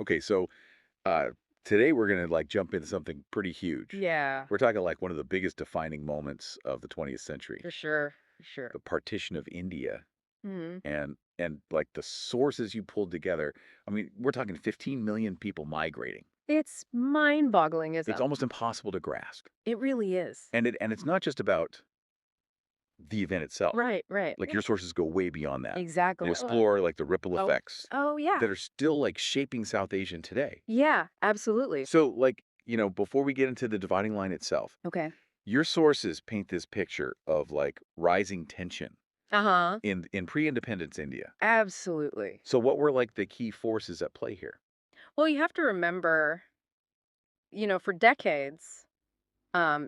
Okay, so uh, today we're gonna like jump into something pretty huge. Yeah, We're talking like one of the biggest defining moments of the 20th century, for sure, for sure. the partition of India, Mhm. and like the sources you pulled together. I mean, we're talking 15 million people migrating. It's mind-boggling, It's isn't almost impossible to grasp. it? It really is. And it's not just about the event itself. Right, right. Like your sources go way beyond that and Exactly. explore like the ripple Oh, effects oh, yeah. that are still like shaping South Asian today. Yeah, absolutely. So like, before we get into the dividing line itself, Okay. your sources paint this picture of like rising tension Uh-huh. in pre-independence India. Absolutely. So what were like the key forces at play here? Well, you have to remember, for decades,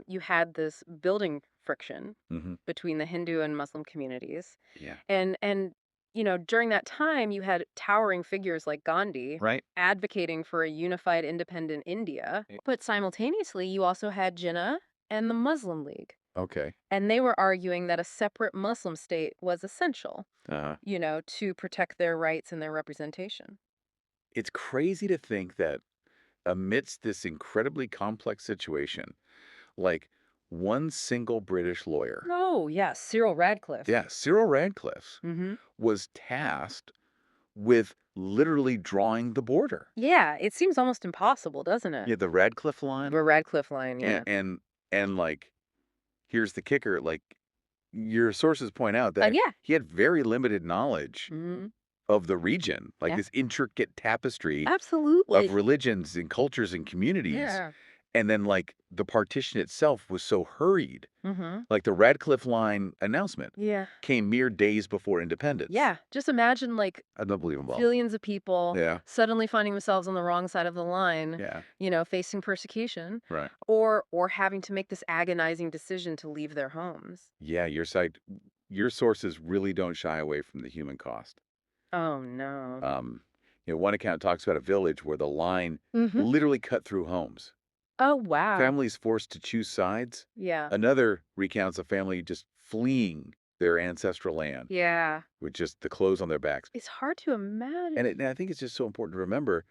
you had this building friction Hmm. between the Hindu and Muslim communities. Yeah. And during that time, you had towering figures like Gandhi Right. advocating for a unified, independent India. But simultaneously, you also had Jinnah and the Muslim League. Okay. And they were arguing that a separate Muslim state was essential, Uh, to protect their rights and their representation. it's crazy to think that amidst this incredibly complex situation, like one single British lawyer, Oh, yes, Cyril Radcliffe. yeah, Cyril Radcliffe, Hmm. was tasked with literally drawing the border. Yeah, it seems almost impossible, doesn't it? Yeah, the Radcliffe line. The Radcliffe line, And yeah. and like here's the kicker, like your sources point out that Yeah. he had very limited knowledge Hmm. of the region, like Yeah. this intricate tapestry of Absolutely. religions and cultures and communities. Yeah. And then like the partition itself was so hurried. Hmm. Like the Radcliffe line announcement Yeah. came mere days before independence. Yeah. Just imagine like Unbelievable. billions of people Yeah. suddenly finding themselves on the wrong side of the line, Yeah. facing persecution Right. or having to make this agonizing decision to leave their homes. Yeah, your sources really don't shy away from the human cost. Oh no. Um, one account talks about a village where the line Hmm. literally cut through homes. Oh wow. Families forced to choose sides. Yeah. Another recounts a family just fleeing their ancestral land Yeah. with just the clothes on their backs. It's hard to imagine. And I think it's just so important to remember,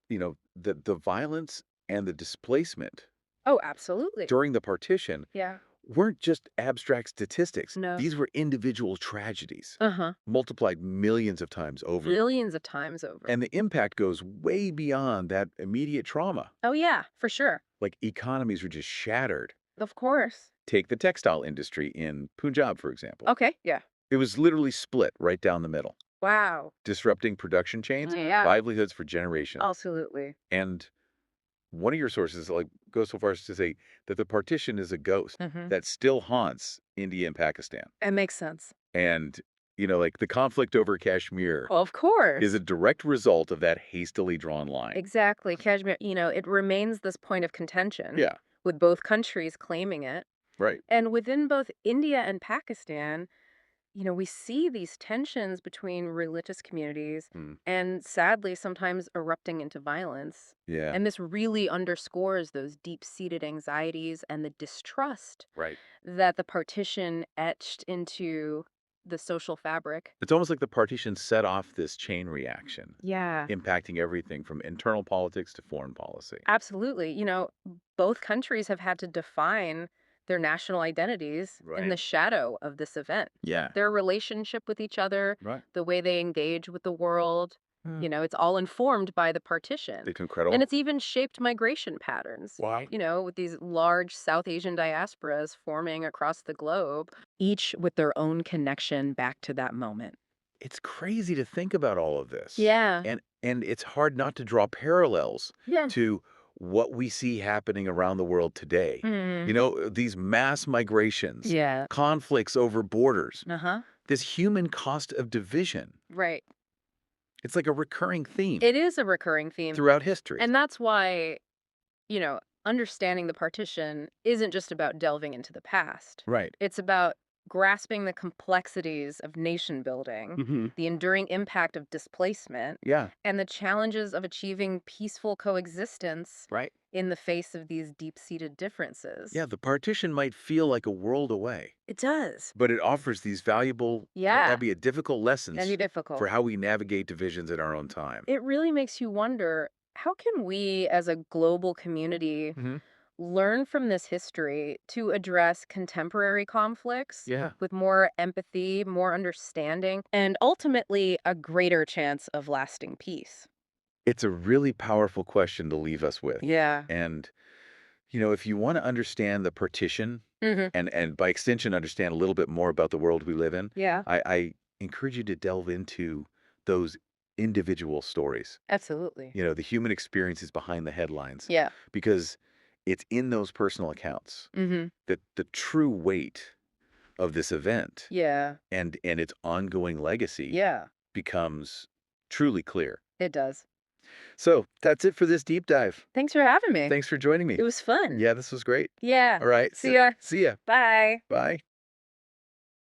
that the violence and the displacement Oh, absolutely. during the partition Yeah. weren't just abstract statistics. No. These were individual tragedies Uh-huh. multiplied millions of times over. Billions of times over. And the impact goes way beyond that immediate trauma. Oh yeah, for sure. Like economies were just shattered. Of course. Take the textile industry in Punjab, for example. Okay. Yeah. It was literally split right down the middle, Wow. disrupting production chains, Yeah. livelihoods for generations. Absolutely. And one of your sources like goes so far as to say that the partition is a ghost Hmm. that still haunts India and Pakistan. It makes sense. And, like the conflict over Kashmir Of is a course. direct result of that hastily drawn line. Exactly. Kashmir, it remains this point of contention Yeah, with both countries claiming it. right. And within both India and Pakistan, we see these tensions between religious communities Mm, and sadly sometimes erupting into violence. yeah, And this really underscores those deep seated anxieties and the distrust right. that the partition etched into the social fabric. It's almost like the partition set off this chain reaction, Yeah, impacting everything from internal politics to foreign policy. absolutely. Both countries have had to define their national identities in Right. the shadow of this event. Yeah. Their relationship with each other, Right. the way they engage with the world, Yeah. it's all informed by the partition. It's And incredible. it's even shaped migration patterns, Wow. with these large South Asian diasporas forming across the globe, each with their own connection back to that moment. It's crazy to think about all of this. Yeah. And it's hard not to draw parallels Yeah. to what we see happening around the world today. Mm. These mass migrations, Yeah. conflicts over borders, Uh-huh. this human cost of division. Right. It's like a recurring theme It is a recurring theme. throughout history. And that's why, understanding the partition isn't just about delving into the past. Right. It's about grasping the complexities of nation building, Hmm. the enduring impact of displacement, Yeah. and the challenges of achieving peaceful coexistence Right. in the face of these deep-seated differences. Yeah, the partition might feel like a world away, It does. but it offers these valuable, Yeah, albeit difficult can be lessons difficult. for how we navigate divisions in our own time. It really makes you wonder, how can we as a global community Hmm. learn from this history to address contemporary conflicts Yeah. with more empathy, more understanding, and ultimately a greater chance of lasting peace? It's a really powerful question to leave us with. Yeah. And, if you want to understand the partition Hmm. and by extension, understand a little bit more about the world we live in, Yeah, I encourage you to delve into those individual stories, absolutely. the human experiences behind the headlines, Yeah. because it's in those personal accounts Hmm. that the true weight of this event Yeah. and its ongoing legacy Yeah, becomes truly clear. it does. So that's it for this deep dive. Thanks for having me. Thanks for joining me. It was fun. Yeah, this was great. Yeah. All right. See ya. See ya. Bye. Bye.